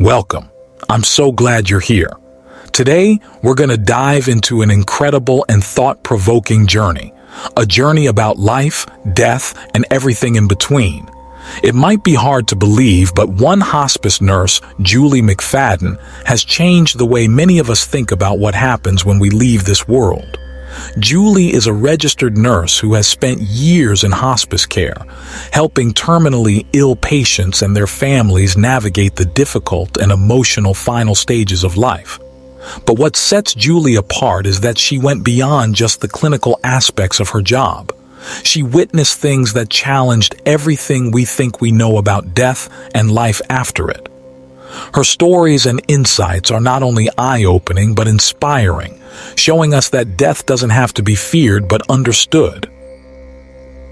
Welcome. I'm so glad you're here. Today, we're going to dive into an incredible and thought-provoking journey. A journey about life, death, and everything in between. It might be hard to believe, but one hospice nurse, Julie McFadden, has changed the way many of us think about what happens when we leave this world. Julie is a registered nurse who has spent years in hospice care, helping terminally ill patients and their families navigate the difficult and emotional final stages of life. But what sets Julie apart is that she went beyond just the clinical aspects of her job. She witnessed things that challenged everything we think we know about death and life after it. Her stories and insights are not only eye-opening but inspiring, showing us that death doesn't have to be feared but understood.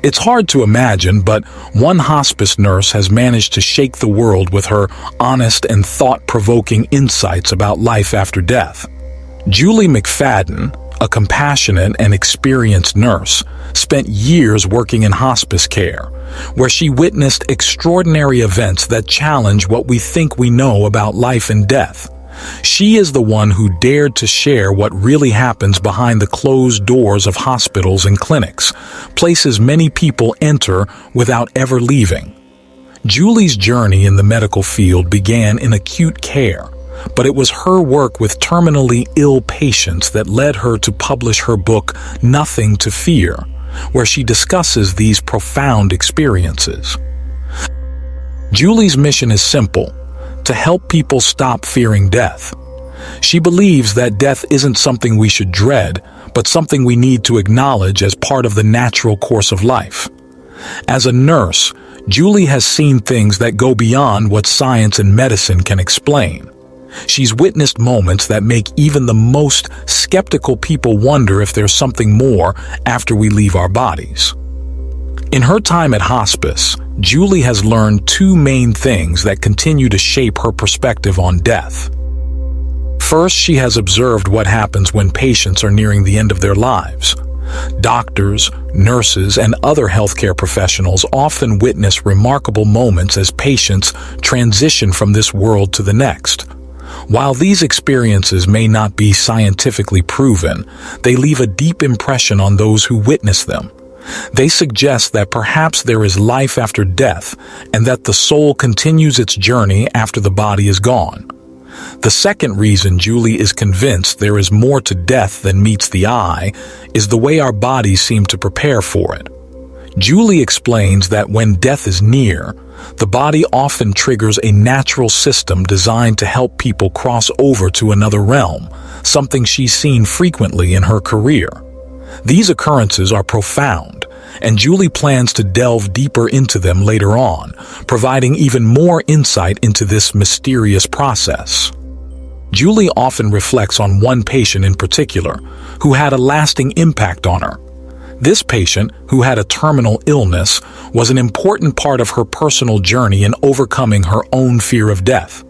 It's hard to imagine, but one hospice nurse has managed to shake the world with her honest and thought-provoking insights about life after death. Julie McFadden, a compassionate and experienced nurse, spent years working in hospice care, where she witnessed extraordinary events that challenge what we think we know about life and death. She is the one who dared to share what really happens behind the closed doors of hospitals and clinics, places many people enter without ever leaving. Julie's journey in the medical field began in acute care, but it was her work with terminally ill patients that led her to publish her book, Nothing to Fear, where she discusses these profound experiences. Julie's mission is simple: to help people stop fearing death. She believes that death isn't something we should dread, but something we need to acknowledge as part of the natural course of life. As a nurse, Julie has seen things that go beyond what science and medicine can explain. She's witnessed moments that make even the most skeptical people wonder if there's something more after we leave our bodies. In her time at hospice, Julie has learned two main things that continue to shape her perspective on death. First, she has observed what happens when patients are nearing the end of their lives. Doctors, nurses, and other healthcare professionals often witness remarkable moments as patients transition from this world to the next. While these experiences may not be scientifically proven, they leave a deep impression on those who witness them. They suggest that perhaps there is life after death and that the soul continues its journey after the body is gone. The second reason Julie is convinced there is more to death than meets the eye is the way our bodies seem to prepare for it. Julie explains that when death is near, the body often triggers a natural system designed to help people cross over to another realm, something she's seen frequently in her career. These occurrences are profound, and Julie plans to delve deeper into them later on, providing even more insight into this mysterious process. Julie often reflects on one patient in particular who had a lasting impact on her. This patient, who had a terminal illness, was an important part of her personal journey in overcoming her own fear of death.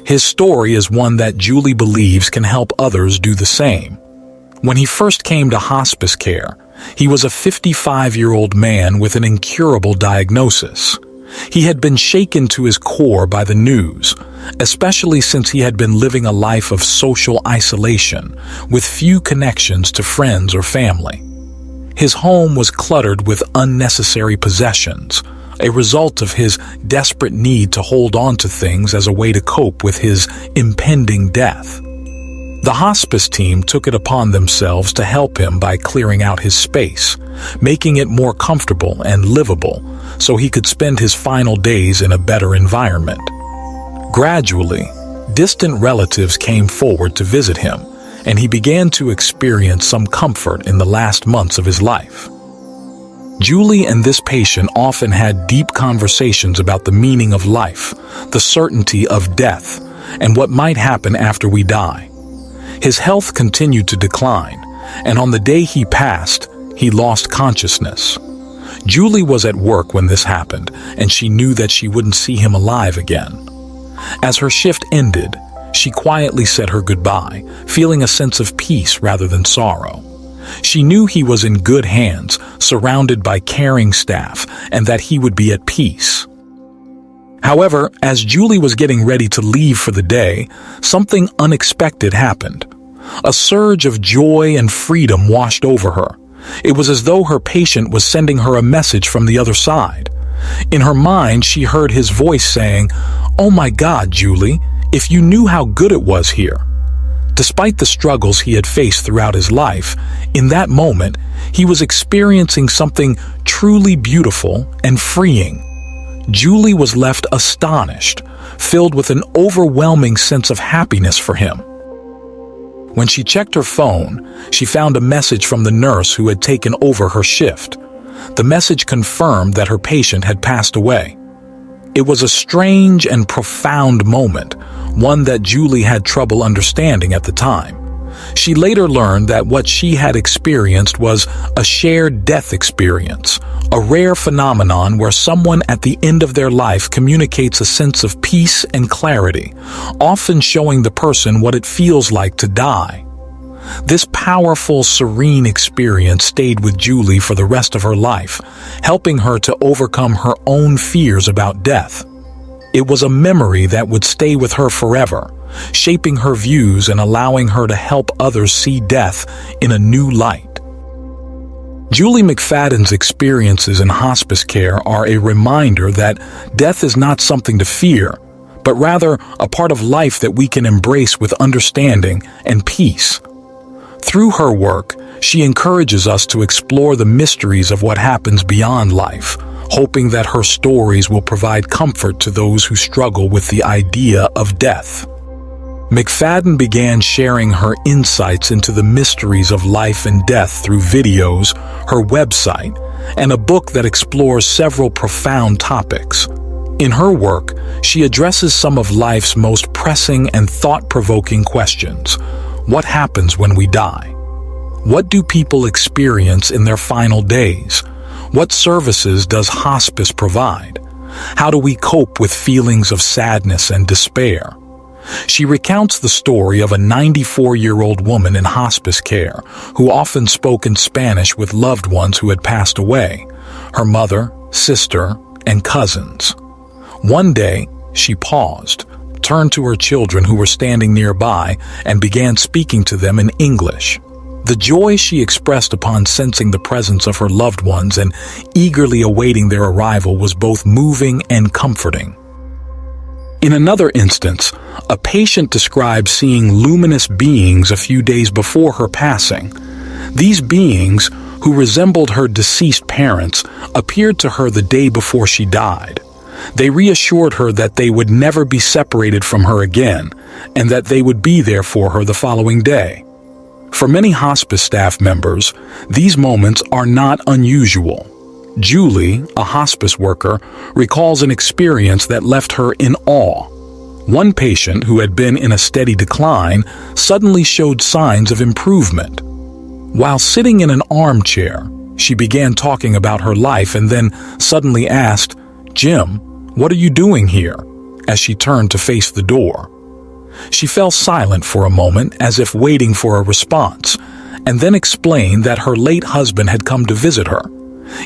His story is one that Julie believes can help others do the same. When he first came to hospice care, he was a 55-year-old man with an incurable diagnosis. He had been shaken to his core by the news, especially since he had been living a life of social isolation, with few connections to friends or family. His home was cluttered with unnecessary possessions, a result of his desperate need to hold on to things as a way to cope with his impending death. The hospice team took it upon themselves to help him by clearing out his space, making it more comfortable and livable so he could spend his final days in a better environment. Gradually, distant relatives came forward to visit him, and he began to experience some comfort in the last months of his life. Julie and this patient often had deep conversations about the meaning of life, the certainty of death, and what might happen after we die. His health continued to decline, and on the day he passed, he lost consciousness. Julie was at work when this happened, and she knew that she wouldn't see him alive again. As her shift ended, she quietly said her goodbye, feeling a sense of peace rather than sorrow. She knew he was in good hands, surrounded by caring staff, and that he would be at peace. However, as Julie was getting ready to leave for the day, something unexpected happened. A surge of joy and freedom washed over her. It was as though her patient was sending her a message from the other side. In her mind, she heard his voice saying, "Oh my God, Julie, if you knew how good it was here." Despite the struggles he had faced throughout his life, in that moment, he was experiencing something truly beautiful and freeing. Julie was left astonished, filled with an overwhelming sense of happiness for him. When she checked her phone, she found a message from the nurse who had taken over her shift. The message confirmed that her patient had passed away. It was a strange and profound moment, one that Julie had trouble understanding at the time. She later learned that what she had experienced was a shared death experience, a rare phenomenon where someone at the end of their life communicates a sense of peace and clarity, often showing the person what it feels like to die. This powerful, serene experience stayed with Julie for the rest of her life, helping her to overcome her own fears about death. It was a memory that would stay with her forever, shaping her views and allowing her to help others see death in a new light. Julie McFadden's experiences in hospice care are a reminder that death is not something to fear, but rather a part of life that we can embrace with understanding and peace. Through her work, she encourages us to explore the mysteries of what happens beyond life, hoping that her stories will provide comfort to those who struggle with the idea of death. McFadden began sharing her insights into the mysteries of life and death through videos, her website, and a book that explores several profound topics. In her work, she addresses some of life's most pressing and thought-provoking questions. What happens when we die? What do people experience in their final days? What services does hospice provide? How do we cope with feelings of sadness and despair? She recounts the story of a 94-year-old woman in hospice care who often spoke in Spanish with loved ones who had passed away, her mother, sister, and cousins. One day, she paused, turned to her children who were standing nearby, and began speaking to them in English. The joy she expressed upon sensing the presence of her loved ones and eagerly awaiting their arrival was both moving and comforting. In another instance, a patient described seeing luminous beings a few days before her passing. These beings, who resembled her deceased parents, appeared to her the day before she died. They reassured her that they would never be separated from her again, and that they would be there for her the following day. For many hospice staff members, these moments are not unusual. Julie, a hospice worker, recalls an experience that left her in awe. One patient who had been in a steady decline suddenly showed signs of improvement. While sitting in an armchair, she began talking about her life and then suddenly asked, "Jim, what are you doing here?" as she turned to face the door. She fell silent for a moment as if waiting for a response, and then explained that her late husband had come to visit her.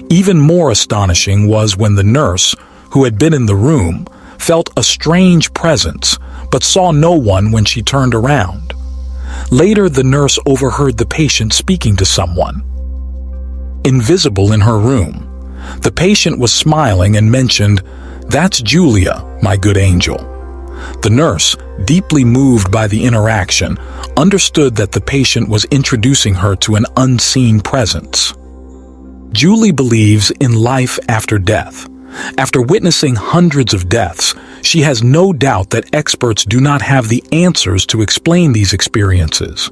Even more astonishing was when the nurse, who had been in the room, felt a strange presence, but saw no one when she turned around. Later, the nurse overheard the patient speaking to someone invisible in her room. The patient was smiling and mentioned, "That's Julia, my good angel." The nurse, deeply moved by the interaction, understood that the patient was introducing her to an unseen presence. Julie believes in life after death. After witnessing hundreds of deaths, she has no doubt that experts do not have the answers to explain these experiences.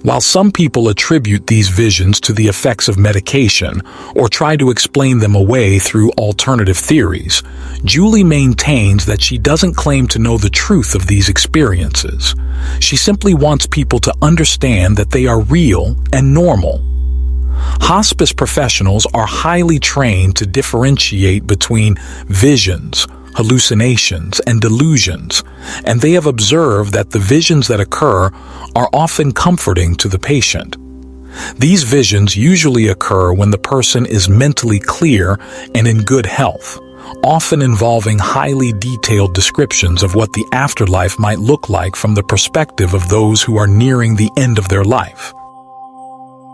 While some people attribute these visions to the effects of medication or try to explain them away through alternative theories, Julie maintains that she doesn't claim to know the truth of these experiences. She simply wants people to understand that they are real and normal. Hospice professionals are highly trained to differentiate between visions, hallucinations, and delusions, and they have observed that the visions that occur are often comforting to the patient. These visions usually occur when the person is mentally clear and in good health, often involving highly detailed descriptions of what the afterlife might look like from the perspective of those who are nearing the end of their life.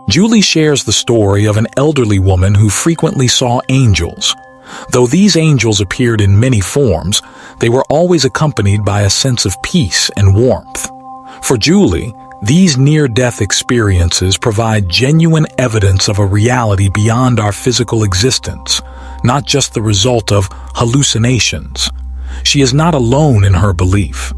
Julie shares the story of an elderly woman who frequently saw angels. Though these angels appeared in many forms, they were always accompanied by a sense of peace and warmth. For Julie, these near-death experiences provide genuine evidence of a reality beyond our physical existence, not just the result of hallucinations. She is not alone in her belief.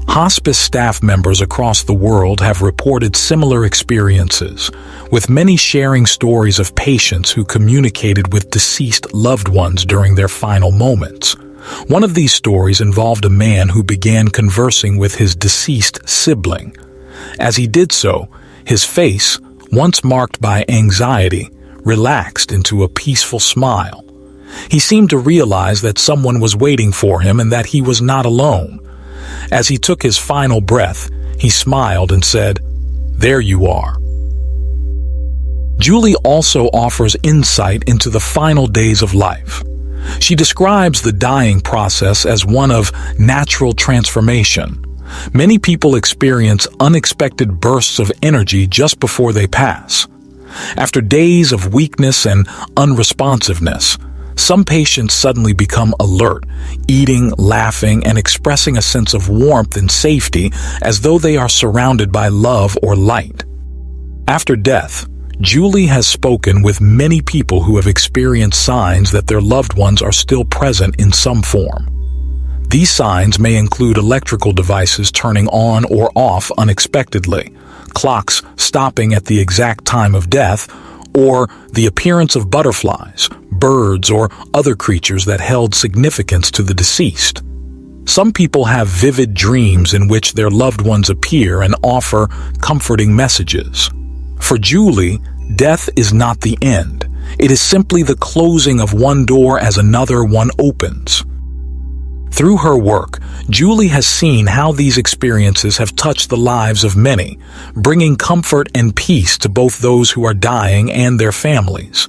Hospice staff members across the world have reported similar experiences, with many sharing stories of patients who communicated with deceased loved ones during their final moments. One of these stories involved a man who began conversing with his deceased sibling. As he did so, his face, once marked by anxiety, relaxed into a peaceful smile. He seemed to realize that someone was waiting for him and that he was not alone. As he took his final breath, he smiled and said, "There you are." Julie also offers insight into the final days of life. She describes the dying process as one of natural transformation. Many people experience unexpected bursts of energy just before they pass. After days of weakness and unresponsiveness, some patients suddenly become alert, eating, laughing, and expressing a sense of warmth and safety as though they are surrounded by love or light. After death, Julie has spoken with many people who have experienced signs that their loved ones are still present in some form. These signs may include electrical devices turning on or off unexpectedly, clocks stopping at the exact time of death, or the appearance of butterflies, birds, or other creatures that held significance to the deceased. Some people have vivid dreams in which their loved ones appear and offer comforting messages. For Julie, death is not the end. It is simply the closing of one door as another one opens. Through her work, Julie has seen how these experiences have touched the lives of many, bringing comfort and peace to both those who are dying and their families.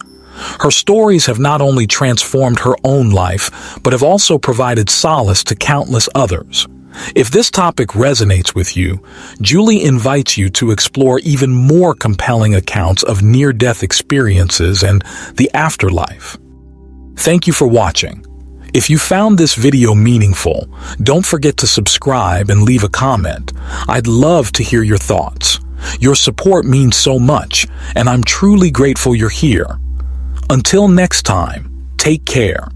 Her stories have not only transformed her own life, but have also provided solace to countless others. If this topic resonates with you, Julie invites you to explore even more compelling accounts of near-death experiences and the afterlife. Thank you for watching. If you found this video meaningful, don't forget to subscribe and leave a comment. I'd love to hear your thoughts. Your support means so much, and I'm truly grateful you're here. Until next time, take care.